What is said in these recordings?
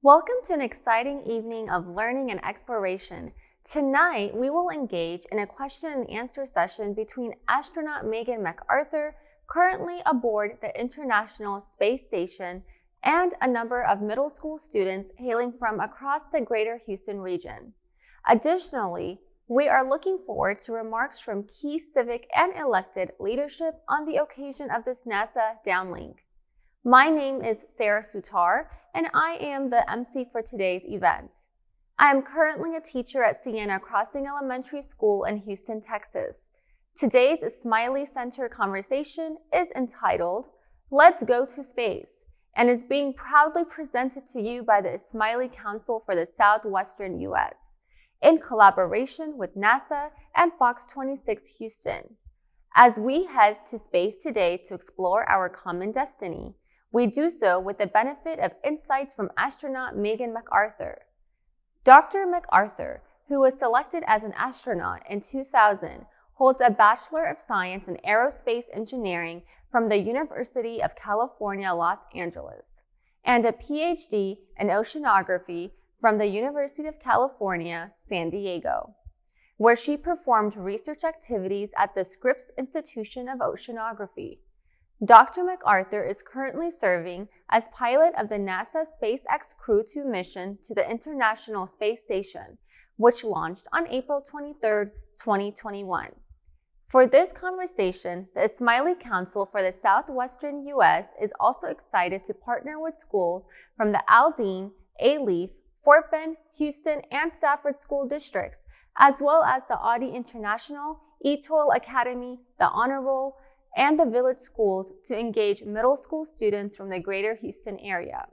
Welcome to an exciting evening of learning and exploration. Tonight, we will engage in a question and answer session between astronaut Megan MacArthur, currently aboard the International Space Station, and a number of middle school students hailing from across the greater Houston region. Additionally, we are looking forward to remarks from key civic and elected leadership on the occasion of this NASA downlink. My name is Sarah Sutar, and I am the MC for today's event. I am currently a teacher at Sienna Crossing Elementary School in Houston, Texas. Today's Ismaili Center conversation is entitled, Let's Go to Space, and is being proudly presented to you by the Ismaili Council for the Southwestern US, in collaboration with NASA and Fox 26 Houston. As we head to space today to explore our common destiny, we do so with the benefit of insights from astronaut Megan MacArthur. Dr. MacArthur, who was selected as an astronaut in 2000, holds a Bachelor of Science in Aerospace Engineering from the University of California, Los Angeles, and a PhD in Oceanography from the University of California, San Diego, where she performed research activities at the Scripps Institution of Oceanography. Dr. MacArthur is currently serving as pilot of the NASA SpaceX Crew 2 mission to the International Space Station, which launched on April 23, 2021. For this conversation, the Ismaili Council for the Southwestern US is also excited to partner with schools from the Aldine, Alief, Fort Bend, Houston, and Stafford school districts, as well as the Audi International, eToil Academy, the Honor Roll, and the village schools to engage middle school students from the greater Houston area.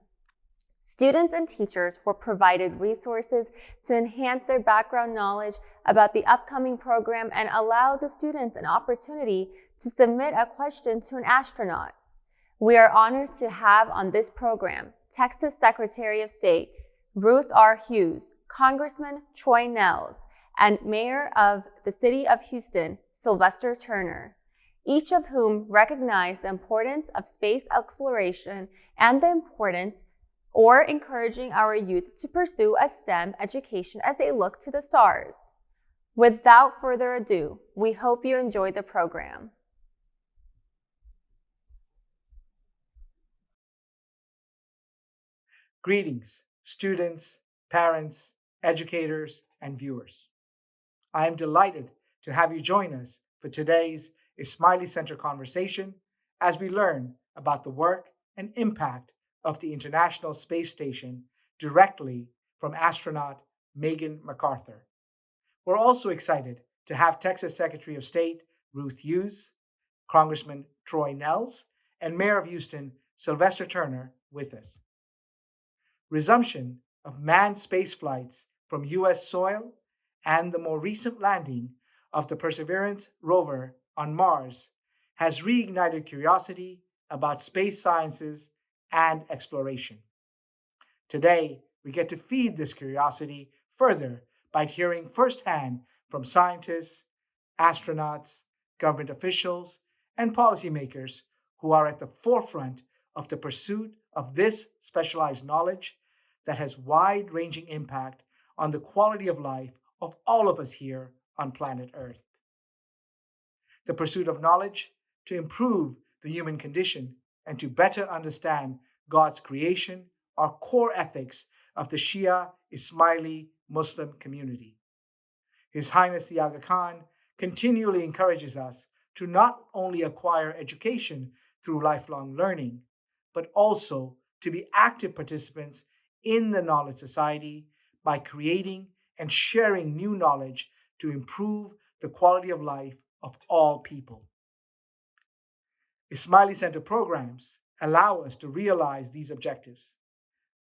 Students and teachers were provided resources to enhance their background knowledge about the upcoming program and allow the students an opportunity to submit a question to an astronaut. We are honored to have on this program Texas Secretary of State Ruth Hughes, Congressman Troy Nehls, and Mayor of the City of Houston, Sylvester Turner, each of whom recognize the importance of space exploration and the importance or encouraging our youth to pursue a STEM education as they look to the stars. Without further ado, we hope you enjoy the program. Greetings, students, parents, educators, and viewers. I am delighted to have you join us for today's Ismaili Center conversation as we learn about the work and impact of the International Space Station directly from astronaut Megan MacArthur. We're also excited to have Texas Secretary of State Ruth Hughes, Congressman Troy Nehls, and Mayor of Houston Sylvester Turner with us. Resumption of manned space flights from U.S. soil and the more recent landing of the Perseverance rover on Mars has reignited curiosity about space sciences and exploration. Today, we get to feed this curiosity further by hearing firsthand from scientists, astronauts, government officials, and policymakers who are at the forefront of the pursuit of this specialized knowledge that has wide-ranging impact on the quality of life of all of us here on planet Earth. The pursuit of knowledge to improve the human condition and to better understand God's creation are core ethics of the Shia Ismaili Muslim community. His Highness the Aga Khan continually encourages us to not only acquire education through lifelong learning, but also to be active participants in the knowledge society by creating and sharing new knowledge to improve the quality of life of all people. Ismaili Center programs allow us to realize these objectives.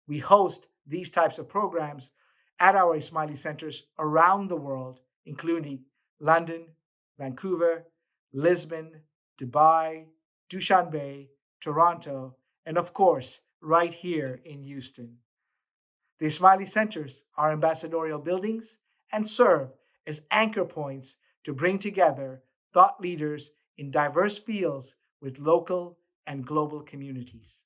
We host these types of programs at our Ismaili Centers around the world, including London, Vancouver, Lisbon, Dubai, Dushanbe, Toronto, and of course, right here in Houston. The Ismaili Centers are ambassadorial buildings and serve as anchor points to bring together thought leaders in diverse fields with local and global communities.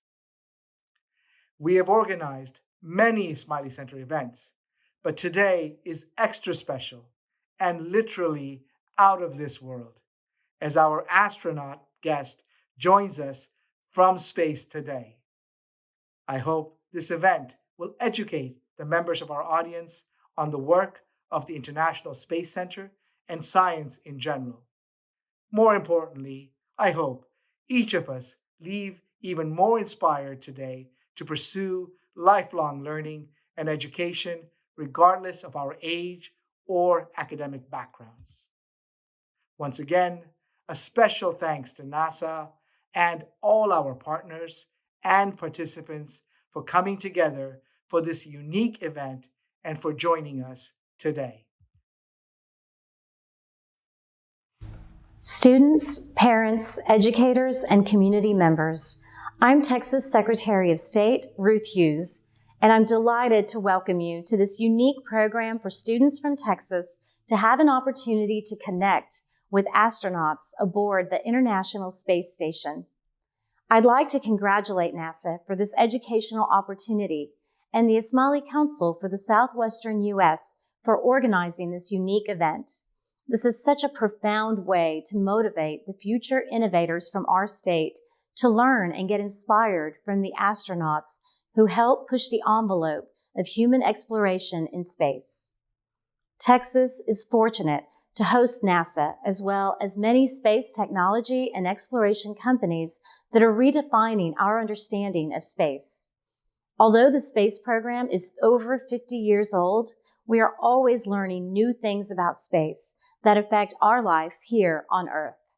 We have organized many Ismaili Center events, but today is extra special and literally out of this world as our astronaut guest joins us from space today. I hope this event will educate the members of our audience on the work of the International Space Center and science in general. More importantly, I hope each of us leave even more inspired today to pursue lifelong learning and education, regardless of our age or academic backgrounds. Once again, a special thanks to NASA and all our partners and participants for coming together for this unique event and for joining us today. Students, parents, educators, and community members, I'm Texas Secretary of State, Ruth Hughes, and I'm delighted to welcome you to this unique program for students from Texas to have an opportunity to connect with astronauts aboard the International Space Station. I'd like to congratulate NASA for this educational opportunity and the Ismaili Council for the Southwestern US for organizing this unique event. This is such a profound way to motivate the future innovators from our state to learn and get inspired from the astronauts who help push the envelope of human exploration in space. Texas is fortunate to host NASA, as well as many space technology and exploration companies that are redefining our understanding of space. Although the space program is over 50 years old, we are always learning new things about space that affect our life here on Earth.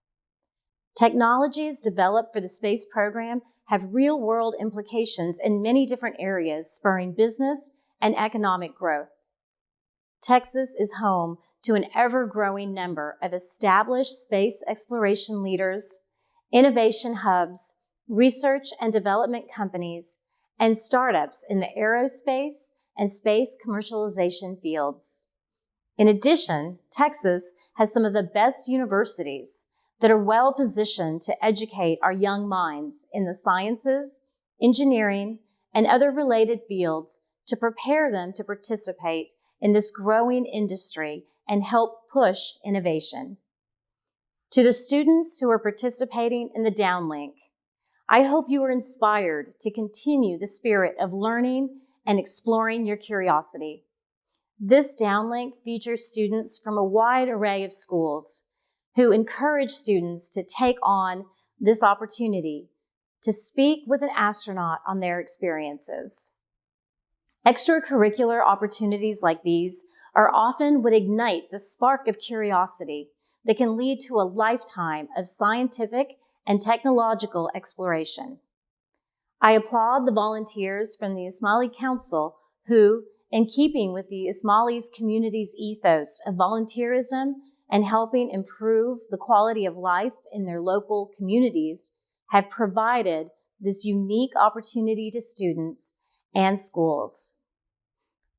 Technologies developed for the space program have real-world implications in many different areas, spurring business and economic growth. Texas is home to an ever-growing number of established space exploration leaders, innovation hubs, research and development companies, and startups in the aerospace and space commercialization fields. In addition, Texas has some of the best universities that are well positioned to educate our young minds in the sciences, engineering, and other related fields to prepare them to participate in this growing industry and help push innovation. To the students who are participating in the downlink, I hope you are inspired to continue the spirit of learning and exploring your curiosity. This downlink features students from a wide array of schools who encourage students to take on this opportunity to speak with an astronaut on their experiences. Extracurricular opportunities like these are often what ignite the spark of curiosity that can lead to a lifetime of scientific and technological exploration. I applaud the volunteers from the Ismaili Council who, in keeping with the Ismailis community's ethos of volunteerism and helping improve the quality of life in their local communities, have provided this unique opportunity to students and schools.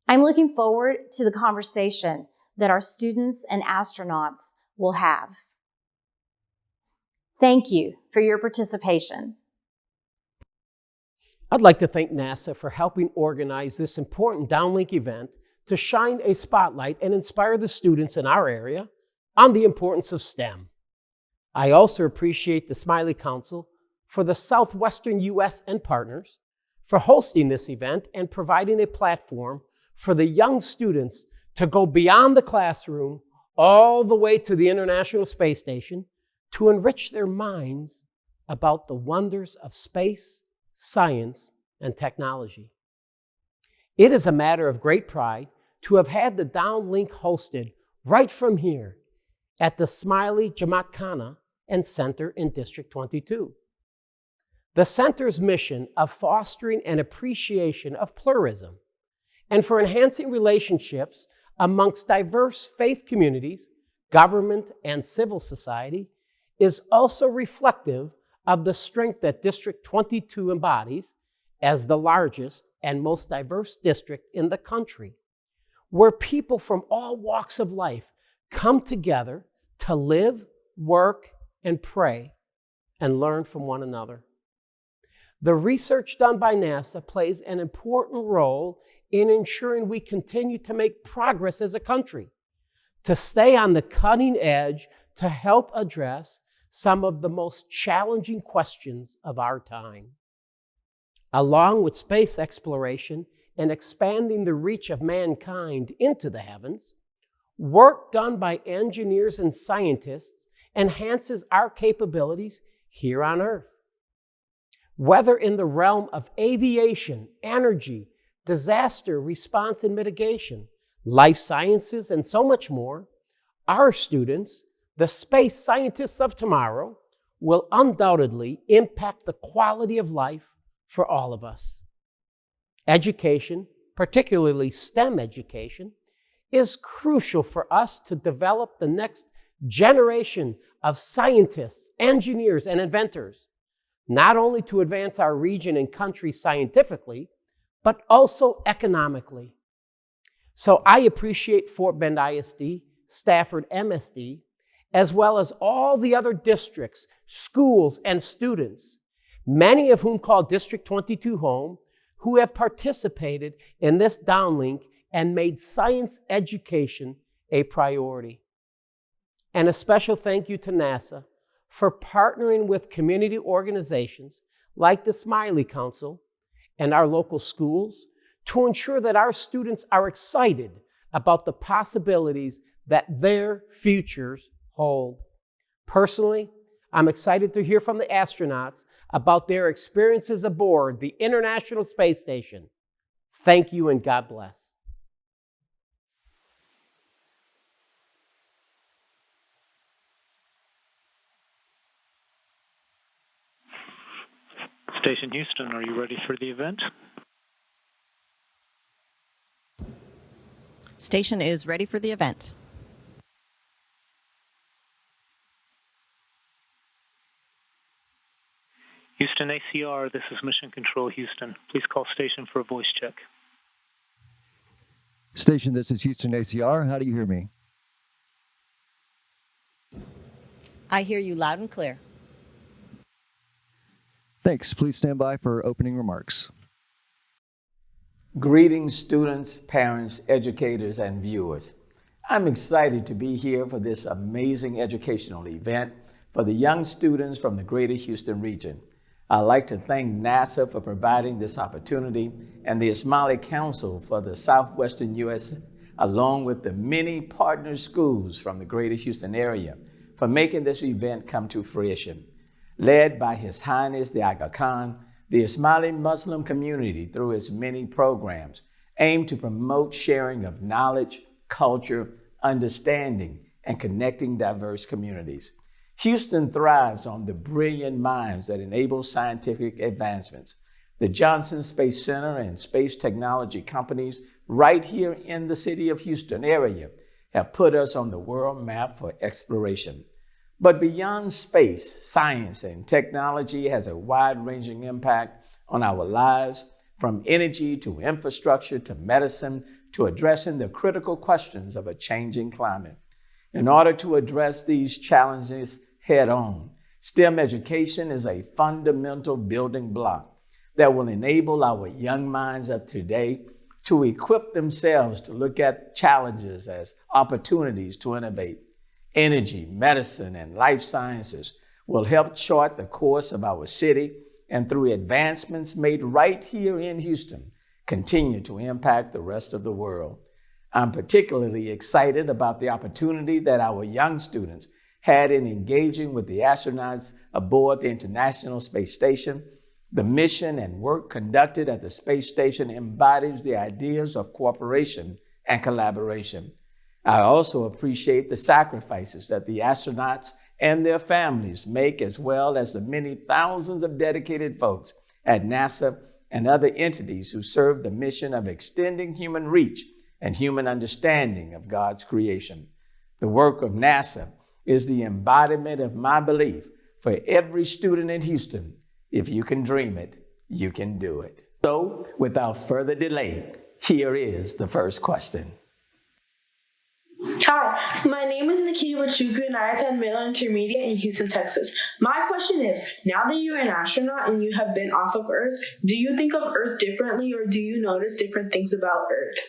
I'm looking forward to the conversation that our students and astronauts will have. Thank you for your participation. I'd like to thank NASA for helping organize this important downlink event to shine a spotlight and inspire the students in our area on the importance of STEM. I also appreciate the Ismaili Council for the Southwestern US and partners for hosting this event and providing a platform for the young students to go beyond the classroom all the way to the International Space Station to enrich their minds about the wonders of space, science, and technology. It is a matter of great pride to have had the downlink hosted right from here at the Ismaili Jamaat Khana and Center in District 22. The center's mission of fostering an appreciation of pluralism and for enhancing relationships amongst diverse faith communities, government, and civil society is also reflective of the strength that District 22 embodies as the largest and most diverse district in the country, where people from all walks of life come together to live, work, and pray and learn from one another. The research done by NASA plays an important role in ensuring we continue to make progress as a country, to stay on the cutting edge, to help address some of the most challenging questions of our time. Along with space exploration and expanding the reach of mankind into the heavens, work done by engineers and scientists enhances our capabilities here on Earth. Whether in the realm of aviation, energy, disaster response and mitigation, life sciences, and so much more, our students, the space scientists of tomorrow, will undoubtedly impact the quality of life for all of us. Education, particularly STEM education, is crucial for us to develop the next generation of scientists, engineers, and inventors, not only to advance our region and country scientifically, but also economically. So I appreciate Fort Bend ISD, Stafford MSD, as well as all the other districts, schools, and students, many of whom call District 22 home, who have participated in this downlink and made science education a priority. And a special thank you to NASA for partnering with community organizations like the Ismaili Council and our local schools to ensure that our students are excited about the possibilities that their futures hold. Personally, I'm excited to hear from the astronauts about their experiences aboard the International Space Station. Thank you and God bless. Station Houston, are you ready for the event? Station is ready for the event. Houston ACR, this is Mission Control Houston. Please call station for a voice check. Station, this is Houston ACR. How do you hear me? I hear you loud and clear. Thanks. Please stand by for opening remarks. Greetings, students, parents, educators, and viewers. I'm excited to be here for this amazing educational event for the young students from the Greater Houston region. I'd like to thank NASA for providing this opportunity and the Ismaili Council for the Southwestern US, along with the many partner schools from the Greater Houston area for making this event come to fruition. Led by His Highness the Aga Khan, the Ismaili Muslim community, through its many programs, aim to promote sharing of knowledge, culture, understanding, and connecting diverse communities. Houston thrives on the brilliant minds that enable scientific advancements. The Johnson Space Center and space technology companies right here in the city of Houston area have put us on the world map for exploration. But beyond space, science and technology has a wide-ranging impact on our lives, from energy to infrastructure to medicine to addressing the critical questions of a changing climate. In order to address these challenges head-on, STEM education is a fundamental building block that will enable our young minds of today to equip themselves to look at challenges as opportunities to innovate. Energy, medicine, and life sciences will help chart the course of our city, and through advancements made right here in Houston, continue to impact the rest of the world. I'm particularly excited about the opportunity that our young students had in engaging with the astronauts aboard the International Space Station. The mission and work conducted at the space station embodies the ideas of cooperation and collaboration. I also appreciate the sacrifices that the astronauts and their families make, as well as the many thousands of dedicated folks at NASA and other entities who serve the mission of extending human reach and human understanding of God's creation. The work of NASA is the embodiment of my belief for every student in Houston: if you can dream it, you can do it. So, without further delay, here is the first question. Hi, my name is Nikita Machuku and I attend Middle Intermediate in Houston, Texas. My question is, now that you're an astronaut and you have been off of Earth, do you think of Earth differently or do you notice different things about Earth?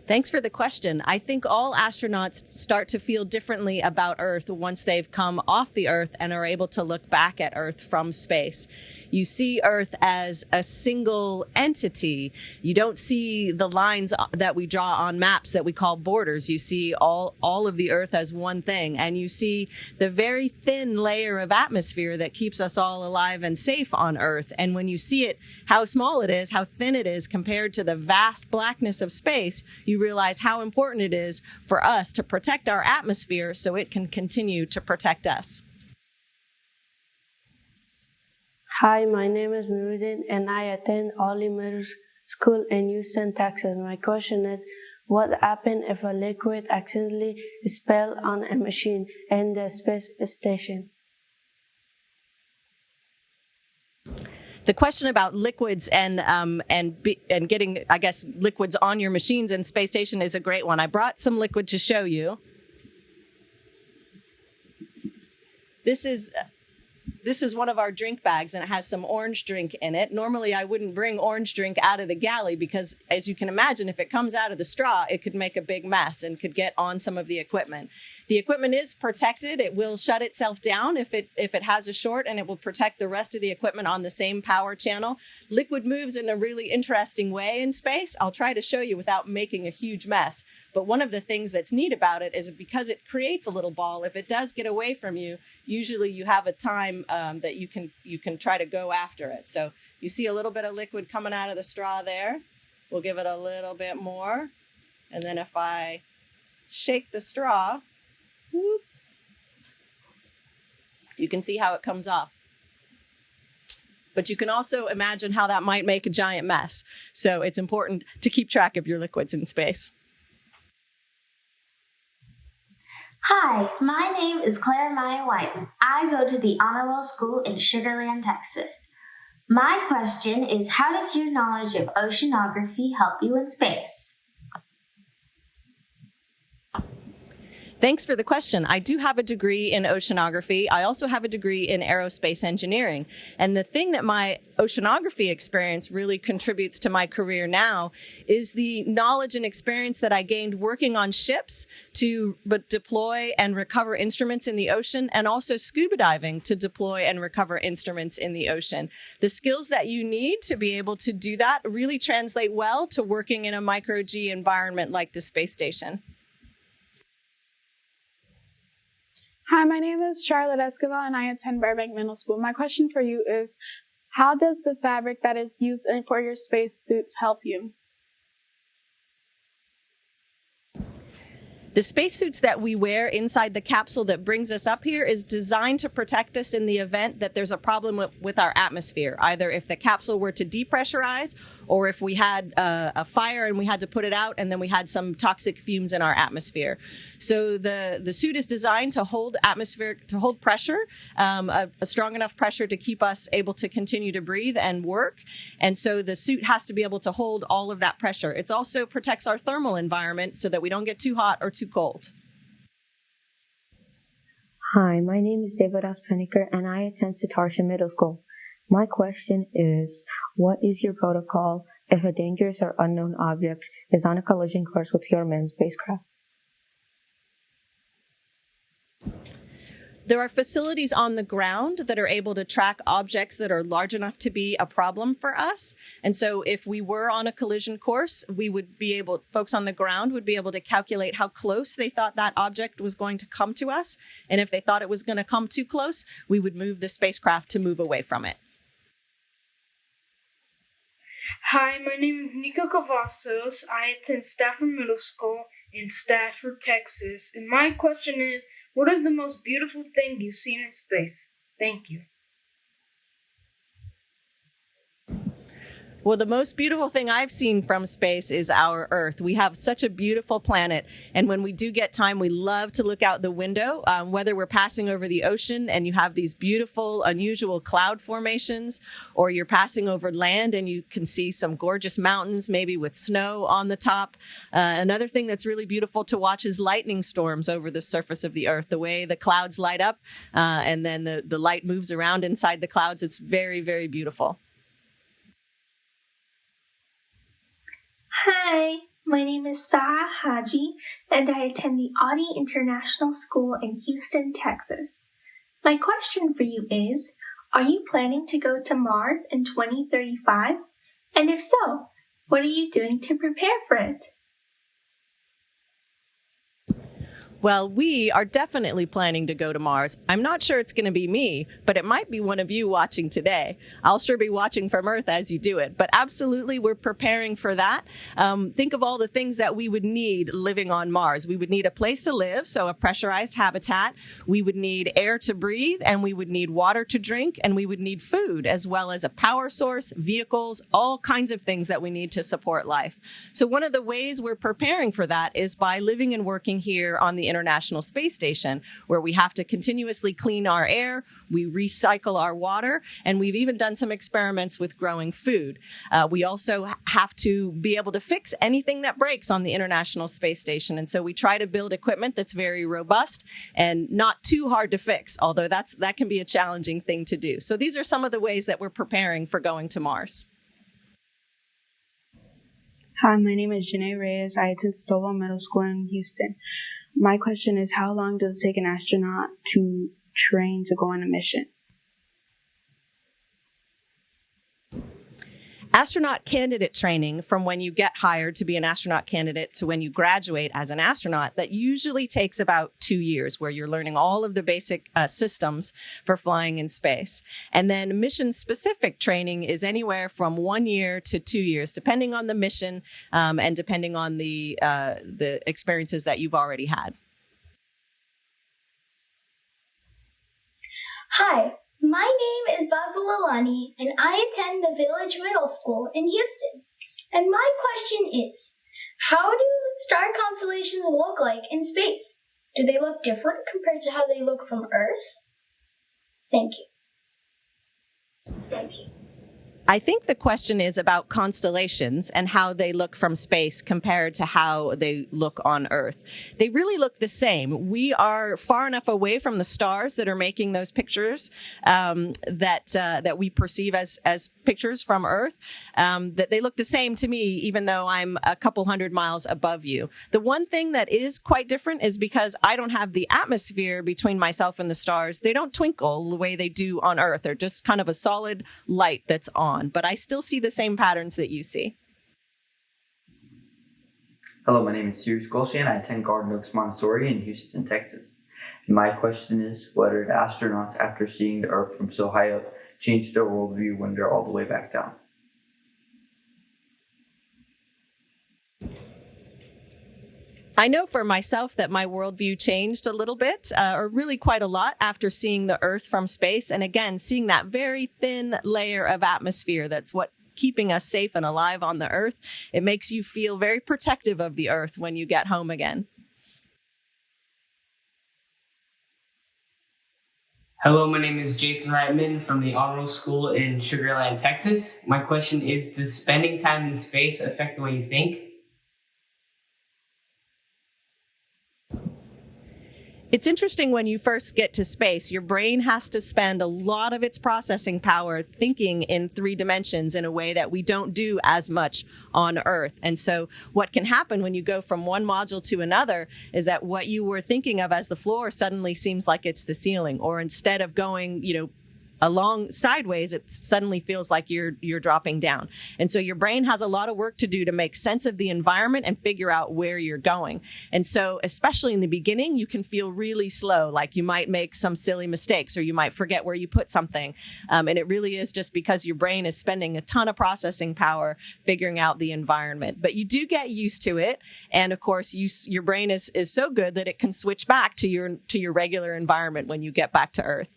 Thanks for the question. I think all astronauts start to feel differently about Earth once they've come off the Earth and are able to look back at Earth from space. You see Earth as a single entity. You don't see the lines that we draw on maps that we call borders. You see all of the Earth as one thing, and you see the very thin layer of atmosphere that keeps us all alive and safe on Earth. And when you see it, how small it is, how thin it is compared to the vast blackness of space, you realize how important it is for us to protect our atmosphere so it can continue to protect us. Hi, my name is Nuruddin and I attend Ollie Middle School in Houston, Texas. My question is, what happens if a liquid accidentally is spilled on a machine in the space station? The question about liquids and getting, I guess, liquids on your machines in space station is a great one. I brought some liquid to show you. This is one of our drink bags, and it has some orange drink in it. Normally, I wouldn't bring orange drink out of the galley because, as you can imagine, if it comes out of the straw, it could make a big mess and could get on some of the equipment. The equipment is protected. It will shut itself down if it has a short, and it will protect the rest of the equipment on the same power channel. Liquid moves in a really interesting way in space. I'll try to show you without making a huge mess. But one of the things that's neat about it is because it creates a little ball, if it does get away from you, usually you have a time that you can try to go after it. So you see a little bit of liquid coming out of the straw there. We'll give it a little bit more. And then if I shake the straw, whoop, you can see how it comes off. But you can also imagine how that might make a giant mess. So it's important to keep track of your liquids in space. Hi, my name is Claire Maya White. I go to the Honor Roll School in Sugar Land, Texas. My question is, how does your knowledge of oceanography help you in space? Thanks for the question. I do have a degree in oceanography. I also have a degree in aerospace engineering. And the thing that my oceanography experience really contributes to my career now is the knowledge and experience that I gained working on ships to deploy and recover instruments in the ocean, and also scuba diving to deploy and recover instruments in the ocean. The skills that you need to be able to do that really translate well to working in a micro-G environment like the space station. Hi, my name is Charlotte Escobar and I attend Burbank Middle School. My question for you is, how does the fabric that is used for your spacesuits help you? The spacesuits that we wear inside the capsule that brings us up here is designed to protect us in the event that there's a problem with our atmosphere, either if the capsule were to depressurize or if we had a fire and we had to put it out and then we had some toxic fumes in our atmosphere. So the suit is designed to hold pressure, a strong enough pressure to keep us able to continue to breathe and work. And so the suit has to be able to hold all of that pressure. It also protects our thermal environment so that we don't get too hot or too cold. Hi, my name is Devadas Paniker and I attend Sitarsha Middle School. My question is, what is your protocol if a dangerous or unknown object is on a collision course with your manned spacecraft? There are facilities on the ground that are able to track objects that are large enough to be a problem for us. And so if we were on a collision course, folks on the ground would be able to calculate how close they thought that object was going to come to us. And if they thought it was going to come too close, we would move the spacecraft to move away from it. Hi, my name is Nico Cavazos. I attend Stafford Middle School in Stafford, Texas. And my question is, what is the most beautiful thing you've seen in space? Thank you. Well, the most beautiful thing I've seen from space is our Earth. We have such a beautiful planet. And when we do get time, we love to look out the window, whether we're passing over the ocean and you have these beautiful, unusual cloud formations, or you're passing over land and you can see some gorgeous mountains, maybe with snow on the top. Another thing that's really beautiful to watch is lightning storms over the surface of the Earth. The way the clouds light up and then the light moves around inside the clouds, it's very, very beautiful. Hi, my name is Saha Haji, and I attend the Audi International School in Houston, Texas. My question for you is, are you planning to go to Mars in 2035? And if so, what are you doing to prepare for it? Well, we are definitely planning to go to Mars. I'm not sure it's going to be me, but it might be one of you watching today. I'll sure be watching from Earth as you do it, but absolutely we're preparing for that. Think of all the things that we would need living on Mars. We would need a place to live, so a pressurized habitat. We would need air to breathe, and we would need water to drink, and we would need food, as well as a power source, vehicles, all kinds of things that we need to support life. So one of the ways we're preparing for that is by living and working here on the International Space Station, where we have to continuously clean our air, we recycle our water, and we've even done some experiments with growing food. We also have to be able to fix anything that breaks on the International Space Station, and so we try to build equipment that's very robust and not too hard to fix, although that can be a challenging thing to do. So these are some of the ways that we're preparing for going to Mars. Hi, my name is Janae Reyes. I attend Stovall Middle School in Houston. My question is, how long does it take an astronaut to train to go on a mission? Astronaut candidate training, from when you get hired to be an astronaut candidate to when you graduate as an astronaut, that usually takes about 2 years, where you're learning all of the basic systems for flying in space. And then mission-specific training is anywhere from 1 year to 2 years, depending on the mission and depending on the experiences that you've already had. Hi, my name is Basil Alani, and I attend the Village Middle School in Houston. And my question is, how do star constellations look like in space? Do they look different compared to how they look from Earth? Thank you. I think the question is about constellations and how they look from space compared to how they look on Earth. They really look the same. We are far enough away from the stars that are making those pictures that we perceive as pictures from Earth, that they look the same to me, even though I'm a couple hundred miles above you. The one thing that is quite different is because I don't have the atmosphere between myself and the stars. They don't twinkle the way they do on Earth. They're just kind of a solid light that's on. But I still see the same patterns that you see. Hello, my name is Sirius Golshan. I attend Garden Oaks Montessori in Houston, Texas. And my question is, whether the astronauts, after seeing the Earth from so high up, change their worldview when they're all the way back down. I know for myself that my worldview changed a little bit, or really quite a lot, after seeing the Earth from space. And again, seeing that very thin layer of atmosphere that's what keeping us safe and alive on the Earth. It makes you feel very protective of the Earth when you get home again. Hello, my name is Jason Reitman from the Honor Roll School in Sugar Land, Texas. My question is, does spending time in space affect the way you think? It's interesting when you first get to space, your brain has to spend a lot of its processing power thinking in 3 dimensions in a way that we don't do as much on Earth. And so what can happen when you go from one module to another is that what you were thinking of as the floor suddenly seems like it's the ceiling, or instead of going, along sideways, it suddenly feels like you're dropping down. And so your brain has a lot of work to do to make sense of the environment and figure out where you're going. And so especially in the beginning, you can feel really slow, like you might make some silly mistakes or you might forget where you put something. And it really is just because your brain is spending a ton of processing power figuring out the environment. But you do get used to it. And of course, your brain is so good that it can switch back to your regular environment when you get back to Earth.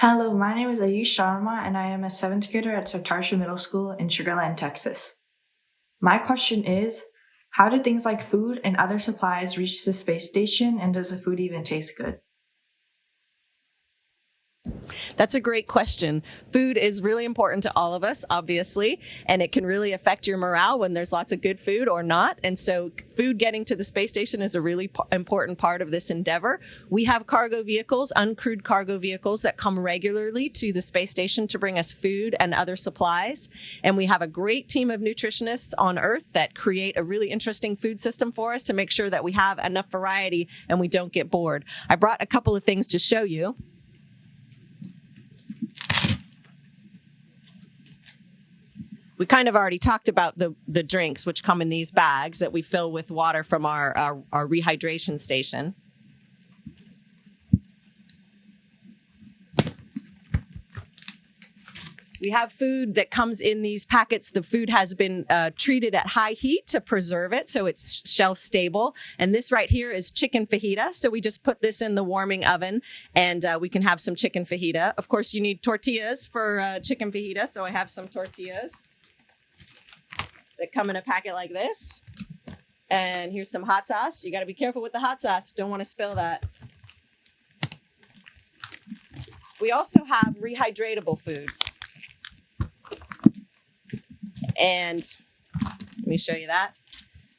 Hello, my name is Ayush Sharma, and I am a 7th grader at Sartarsha Middle School in Sugar Land, Texas. My question is, how do things like food and other supplies reach the space station, and does the food even taste good? That's a great question. Food is really important to all of us, obviously, and it can really affect your morale when there's lots of good food or not. And so food getting to the space station is a really important part of this endeavor. We have cargo vehicles, uncrewed cargo vehicles that come regularly to the space station to bring us food and other supplies. And we have a great team of nutritionists on Earth that create a really interesting food system for us to make sure that we have enough variety and we don't get bored. I brought a couple of things to show you. We kind of already talked about the drinks, which come in these bags that we fill with water from our rehydration station. We have food that comes in these packets. The food has been treated at high heat to preserve it, so it's shelf stable. And this right here is chicken fajita. So we just put this in the warming oven, and we can have some chicken fajita. Of course, you need tortillas for chicken fajita, so I have some tortillas that come in a packet like this. And here's some hot sauce. You got to be careful with the hot sauce. Don't want to spill that. We also have rehydratable food. And let me show you that.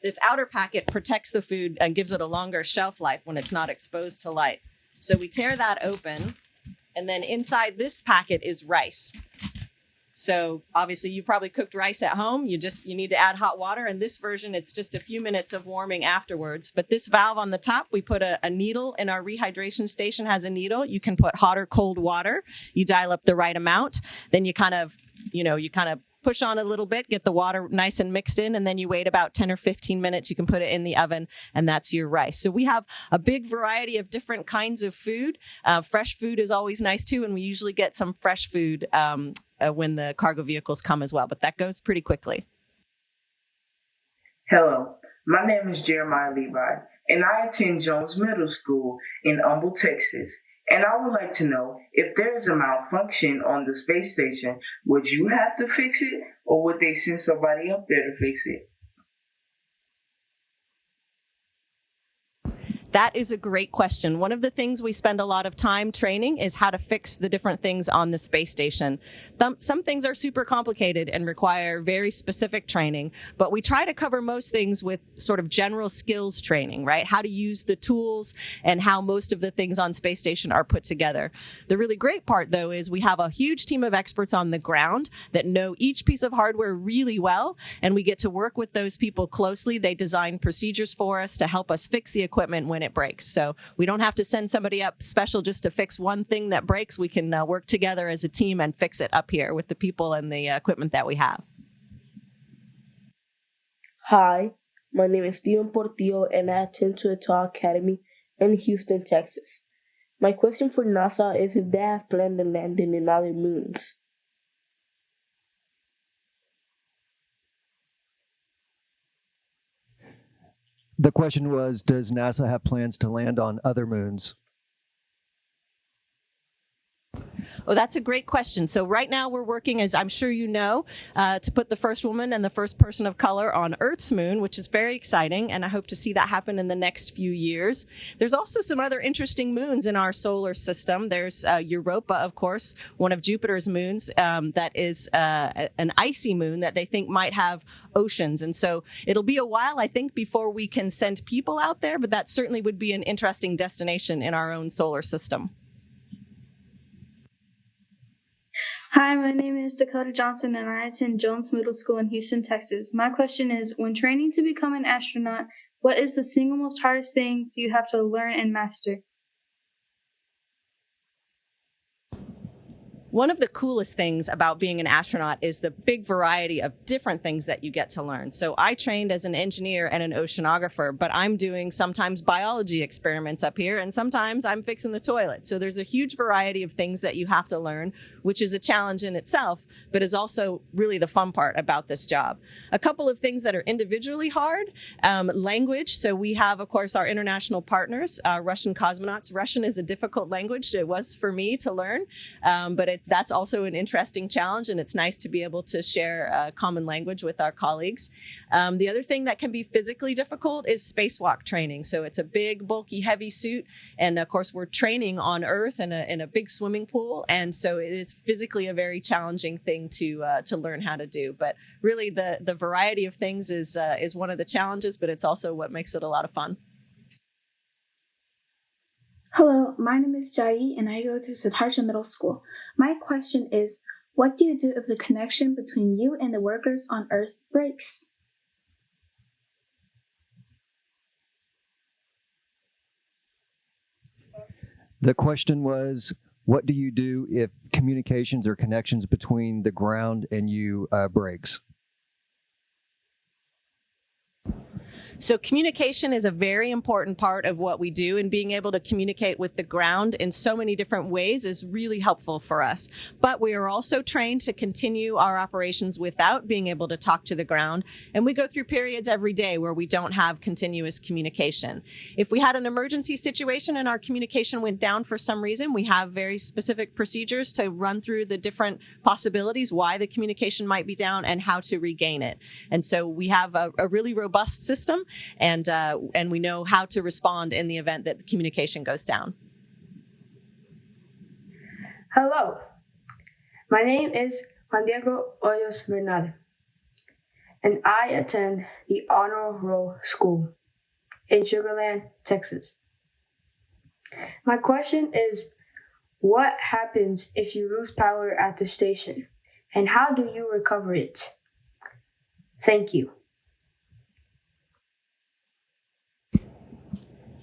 This outer packet protects the food and gives it a longer shelf life when it's not exposed to light. So we tear that open, and then inside this packet is rice. So obviously you probably cooked rice at home. You need to add hot water. In this version, it's just a few minutes of warming afterwards. But this valve on the top, we put a needle in our rehydration station, has a needle. You can put hot or cold water. You dial up the right amount. Then you kind of push on a little bit, get the water nice and mixed in, and then you wait about 10 or 15 minutes. You can put it in the oven, and that's your rice. So we have a big variety of different kinds of food. Fresh food is always nice too, and we usually get some fresh food when the cargo vehicles come as well, but that goes pretty quickly. Hello, my name is Jeremiah Levi, and I attend Jones Middle School in Humble, Texas. And I would like to know, if there is a malfunction on the space station, would you have to fix it, or would they send somebody up there to fix it? That is a great question. One of the things we spend a lot of time training is how to fix the different things on the space station. Some things are super complicated and require very specific training, but we try to cover most things with sort of general skills training, right? How to use the tools and how most of the things on space station are put together. The really great part, though, is we have a huge team of experts on the ground that know each piece of hardware really well, and we get to work with those people closely. They design procedures for us to help us fix the equipment when it breaks. So we don't have to send somebody up special just to fix one thing that breaks. We can work together as a team and fix it up here with the people and the equipment that we have. Hi, my name is Steven Portillo, and I attend to the TAW Academy in Houston, Texas. My question for NASA is if they have planned on landing in other moons. The question was, does NASA have plans to land on other moons? Oh, that's a great question. So right now we're working, as I'm sure you know, to put the first woman and the first person of color on Earth's moon, which is very exciting, and I hope to see that happen in the next few years. There's also some other interesting moons in our solar system. There's Europa, of course, one of Jupiter's moons that is an icy moon that they think might have oceans. And so it'll be a while, I think, before we can send people out there, but that certainly would be an interesting destination in our own solar system. Hi, my name is Dakota Johnson, and I attend Jones Middle School in Houston, Texas. My question is, when training to become an astronaut, what is the single most hardest things you have to learn and master? One of the coolest things about being an astronaut is the big variety of different things that you get to learn. So I trained as an engineer and an oceanographer, but I'm doing sometimes biology experiments up here, and sometimes I'm fixing the toilet. So there's a huge variety of things that you have to learn, which is a challenge in itself, but is also really the fun part about this job. A couple of things that are individually hard, language. So we have, of course, our international partners, Russian cosmonauts. Russian is a difficult language. It was for me to learn, but that's also an interesting challenge, and it's nice to be able to share a common language with our colleagues. The other thing that can be physically difficult is spacewalk training. So it's a big, bulky, heavy suit, and of course we're training on Earth in a big swimming pool, and so it is physically a very challenging thing to learn how to do. But really, the variety of things is one of the challenges, but it's also what makes it a lot of fun. Hello, my name is Jai and I go to Siddhartha Middle School. My question is, what do you do if the connection between you and the workers on Earth breaks? The question was, what do you do if communications or connections between the ground and you breaks? So communication is a very important part of what we do, and being able to communicate with the ground in so many different ways is really helpful for us. But we are also trained to continue our operations without being able to talk to the ground, and we go through periods every day where we don't have continuous communication. If we had an emergency situation and our communication went down for some reason, we have very specific procedures to run through the different possibilities why the communication might be down and how to regain it. And so we have a really robust system, and we know how to respond in the event that the communication goes down. Hello, my name is Juan Diego Hoyos Bernal, and I attend the Honor Roll School in Sugar Land, Texas. My question is, what happens if you lose power at the station, and how do you recover it? Thank you.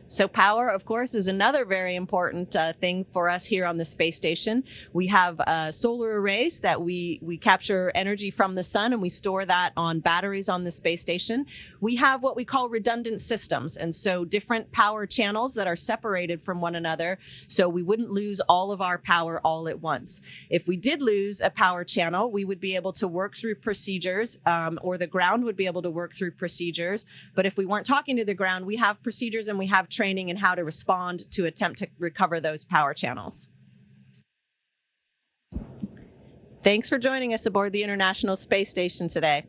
So power, of course, is another very important thing for us here on the space station. We have solar arrays that we capture energy from the sun, and we store that on batteries on the space station. We have what we call redundant systems, and so different power channels that are separated from one another, so we wouldn't lose all of our power all at once. If we did lose a power channel, we would be able to work through procedures, or the ground would be able to work through procedures. But if we weren't talking to the ground, we have procedures and we have training in how to respond to attempt to recover those power channels. Thanks for joining us aboard the International Space Station today.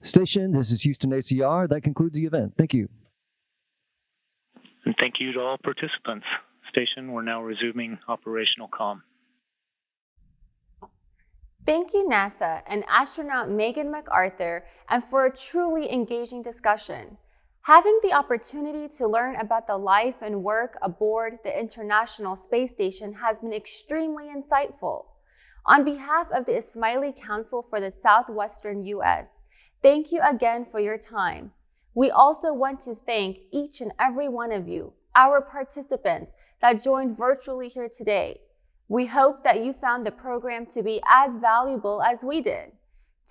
Station, this is Houston ACR. That concludes the event. Thank you. And thank you to all participants. Station, we're now resuming operational comm. Thank you, NASA and astronaut Megan MacArthur, and for a truly engaging discussion. Having the opportunity to learn about the life and work aboard the International Space Station has been extremely insightful. On behalf of the Ismaili Council for the Southwestern US, thank you again for your time. We also want to thank each and every one of you, our participants that joined virtually here today. We hope that you found the program to be as valuable as we did.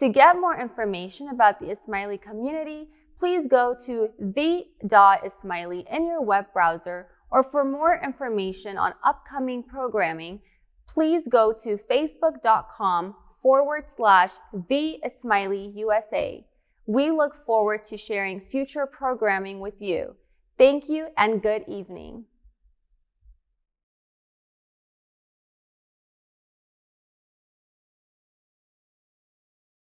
To get more information about the Ismaili community, please go to the.ismaili in your web browser, or for more information on upcoming programming, please go to facebook.com/the-Ismaili-USA. We look forward to sharing future programming with you. Thank you and good evening.